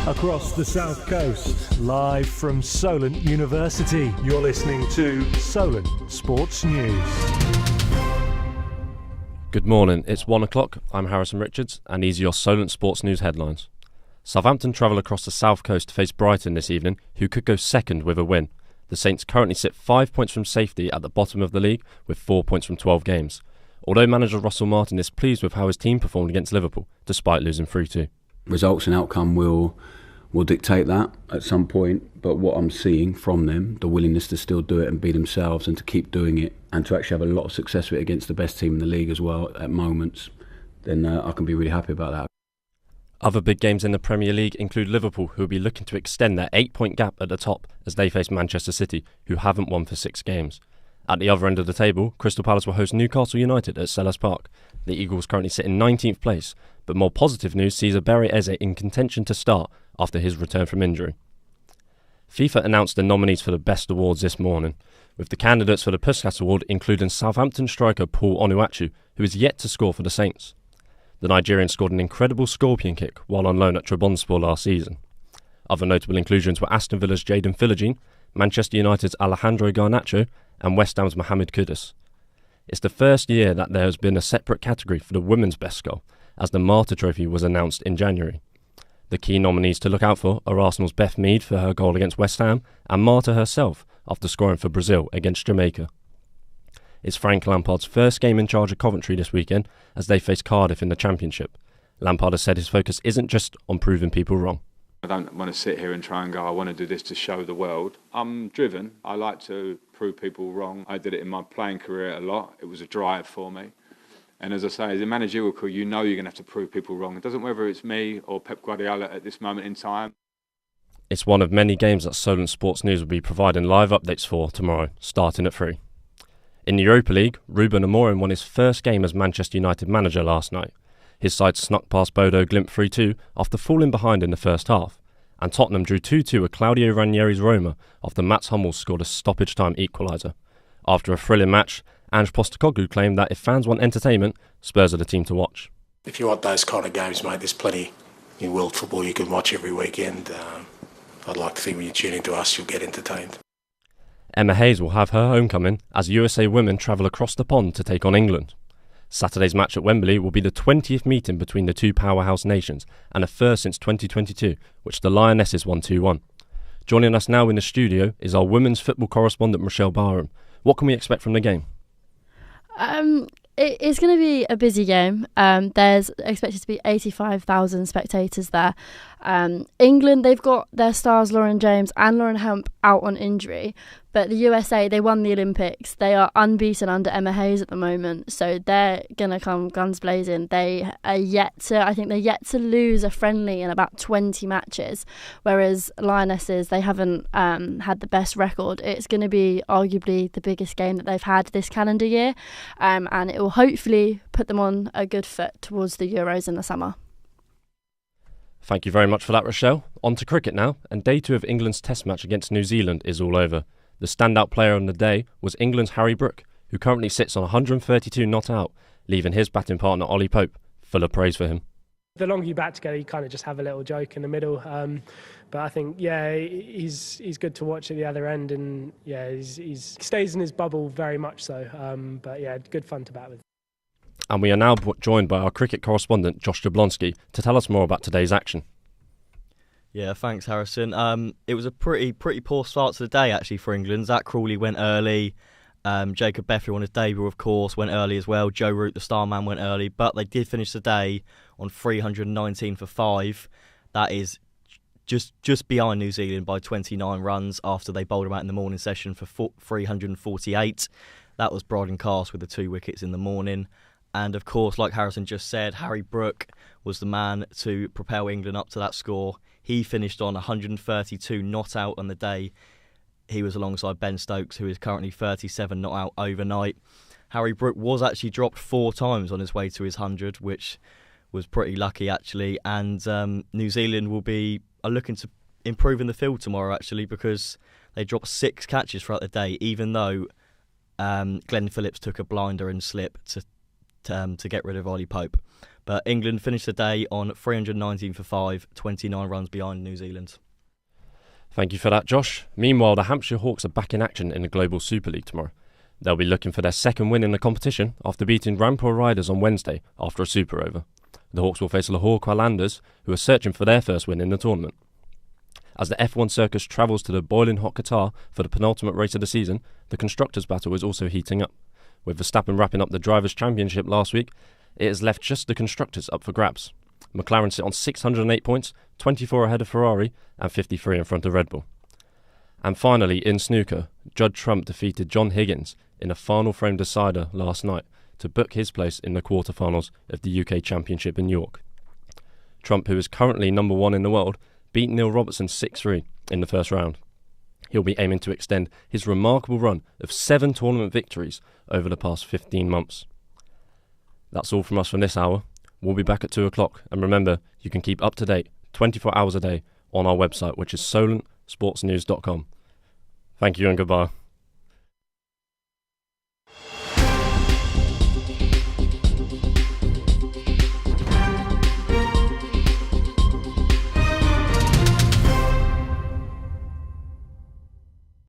across the South Coast, live from Solent University. You're listening to Solent Sports News. Good morning, it's 1 o'clock, I'm Harrison Richards, and these are your Solent Sports News headlines. Southampton travel across the South Coast to face Brighton this evening, who could go second with a win. The Saints currently sit 5 points from safety at the bottom of the league, with 4 points from 12 games. Although manager Russell Martin is pleased with how his team performed against Liverpool, despite losing 3-2. Results and outcome will dictate that at some point, but what I'm seeing from them, the willingness to still do it and be themselves and to keep doing it and to actually have a lot of success with it against the best team in the league as well at moments, then I can be really happy about that. Other big games in the Premier League include Liverpool, who will be looking to extend their 8-point gap at the top as they face Manchester City, who haven't won for 6 games. At the other end of the table, Crystal Palace will host Newcastle United at Selhurst Park. The Eagles currently sit in 19th place, but more positive news sees Ebere Eze in contention to start after his return from injury. FIFA announced the nominees for the best awards this morning, with the candidates for the Puskas Award including Southampton striker Paul Onuachu, who is yet to score for the Saints. The Nigerian scored an incredible scorpion kick while on loan at Trabzonspor last season. Other notable inclusions were Aston Villa's Jadon Philogene, Manchester United's Alejandro Garnacho, and West Ham's Mohamed Kudus. It's the first year that there has been a separate category for the women's best goal, as the Martyr Trophy was announced in January. The key nominees to look out for are Arsenal's Beth Mead for her goal against West Ham and Marta herself after scoring for Brazil against Jamaica. It's Frank Lampard's first game in charge of Coventry this weekend as they face Cardiff in the Championship. Lampard has said his focus isn't just on proving people wrong. I don't want to sit here and try and go, I want to do this to show the world. I'm driven. I like to prove people wrong. I did it in my playing career a lot. It was a drive for me. And as I say, as a managerial career, you know you're going to have to prove people wrong. It doesn't matter whether it's me or Pep Guardiola at this moment in time. It's one of many games that Solent Sports News will be providing live updates for tomorrow, starting at 3. In the Europa League, Ruben Amorim won his first game as Manchester United manager last night. His side snuck past Bodo Glimt 3-2 after falling behind in the first half, and Tottenham drew 2-2 with Claudio Ranieri's Roma after Mats Hummels scored a stoppage-time equaliser. After a thrilling match, Ange Postecoglou claimed that if fans want entertainment, Spurs are the team to watch. If you want those kind of games, mate, there's plenty in world football you can watch every weekend. I'd like to think when you tune into us, you'll get entertained. Emma Hayes will have her homecoming as USA women travel across the pond to take on England. Saturday's match at Wembley will be the 20th meeting between the two powerhouse nations and a first since 2022, which the Lionesses won 2-1. Joining us now in the studio is our women's football correspondent Michelle Barham. What can we expect from the game? It's going to be a busy game. There's expected to be 85,000 spectators there. England, they've got their stars Lauren James and Lauren Hemp out on injury, but the USA, they won the Olympics. They are unbeaten under Emma Hayes at the moment, so they're going to come guns blazing. They are yet to lose a friendly in about 20 matches, whereas Lionesses, they haven't had the best record. It's going to be arguably the biggest game that they've had this calendar year, and it will hopefully put them on a good foot towards the Euros in the summer. Thank you very much for that, Rochelle. On to cricket now, and day 2 of England's test match against New Zealand is all over. The standout player on the day was England's Harry Brook, who currently sits on 132 not out, leaving his batting partner Ollie Pope full of praise for him. The longer you bat together, you kind of just have a little joke in the middle. But I think, he's good to watch at the other end, and he stays in his bubble very much so. But good fun to bat with. And we are now joined by our cricket correspondent Josh Jablonski to tell us more about today's action. Yeah, thanks, Harrison. It was a pretty poor start to the day actually for England. Zach Crawley went early. Jacob Bethel on his debut, of course, went early as well. Joe Root, the star man, went early, but they did finish the day on 319 for 5. That is just behind New Zealand by 29 runs after they bowled them out in the morning session for 348. That was Bryden Cast with the 2 wickets in the morning. And of course, like Harrison just said, Harry Brook was the man to propel England up to that score. He finished on 132 not out on the day. He was alongside Ben Stokes, who is currently 37 not out overnight. Harry Brook was actually dropped 4 times on his way to his 100, which was pretty lucky actually. And New Zealand will be looking to improve in the field tomorrow actually, because they dropped 6 catches throughout the day, even though Glenn Phillips took a blinder and slip to get rid of Ollie Pope. But England finished the day on 319 for 5, 29 runs behind New Zealand. Thank you for that, Josh. Meanwhile, the Hampshire Hawks are back in action in the Global Super League tomorrow. They'll be looking for their second win in the competition after beating Rampur Riders on Wednesday after a super over. The Hawks will face Lahore Qalandars, who are searching for their first win in the tournament. As the F1 circus travels to the boiling hot Qatar for the penultimate race of the season, the constructors' battle is also heating up. With Verstappen wrapping up the Drivers' Championship last week, it has left just the constructors up for grabs. McLaren sit on 608 points, 24 ahead of Ferrari and 53 in front of Red Bull. And finally, in snooker, Judd Trump defeated John Higgins in a final frame decider last night to book his place in the quarterfinals of the UK Championship in York. Trump, who is currently number 1 in the world, beat Neil Robertson 6-3 in the first round. He'll be aiming to extend his remarkable run of 7 tournament victories over the past 15 months. That's all from us from this hour. We'll be back at 2 o'clock, and remember, you can keep up to date 24 hours a day on our website, which is solentsportsnews.com. Thank you and goodbye.